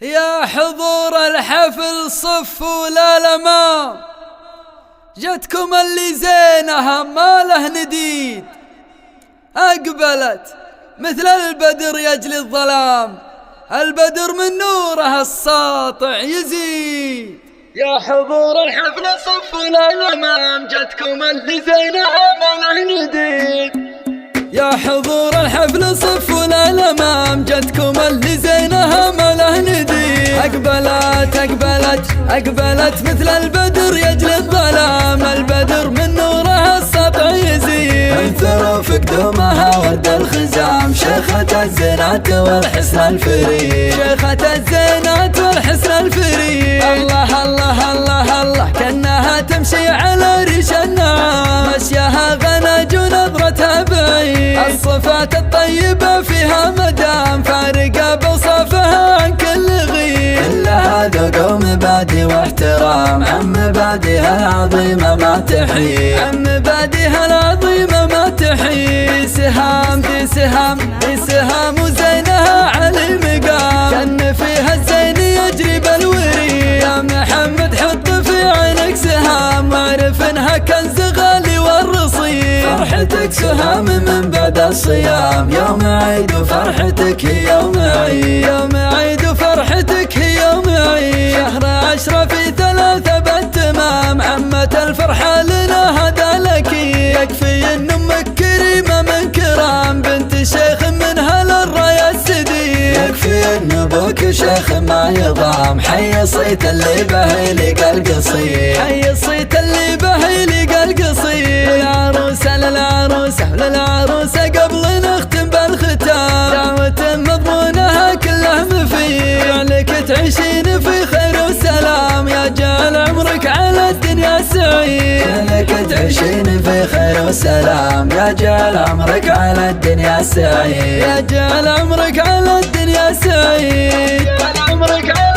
يا حضور الحفل صفوا للأمام، جتكم اللي زينها ما له نديد، أقبلت مثل البدر يجلي الظلام، البدر من نوره الساطع يزيد. يا حضور الحفل صفوا للأمام، جتكم اللي زينها ما له نديد. يا حضور الحفل صفوا للأمام، جتكم اللي زينها ما له نديد. أقبلت مثل البدر يجلي الظلام، البدر من نوره السطع يزيد. انثروا في قدومها ورد الخزام، شيخة الزينات والحسن الفريد، شيخة الزينات والحسن الفريد. الله الله الله الله كأنها تمشي على ريش النعام، مشيها غنج ونظرتها بعيد. الصفات الطيبة فيها مدام، فارقة بوصفها عن كل غير. كلها ذوق ومبادئ واحترام، عن مبادئها العظيمة ما تحيد، عن مبادئها العظيمة ما تحيد. سهام في سهام في سهام وزينها على المقام، كأن فيها الزين يجري بالوري. يا محمد حط في عينك سهام، واعرف انها كنز غالي والرصيد. فرحتك سهام من بعد الصيام، يوم عيد وفرحتك هي يوم عيد، يوم عيد وفرحتك هي يوم عيد. شهر 10 في 3 بالتمام، عمة الفرحة لنا هذا لك. يكفي ان امك كريمة من كرام، بنت شيخ منها للراية السديد. يكفي ان ابوك شيخ ما يضام، حي الصيت اللي بهيلق القصيد، حي الصيت اللي بهيلق القصيد. للعروسة للعروسة للعروسة قبل نختم بالختام، دعوة مضمونها كله مفيد. فعلك تعيشين في خير وسلام، يا جعل عمرك على الدنيا سعيد. فعلك تعيشين في خير وسلام، يا جعل عمرك على الدنيا سعيد، يا جعل عمرك على الدنيا سعيد. جعل عمرك على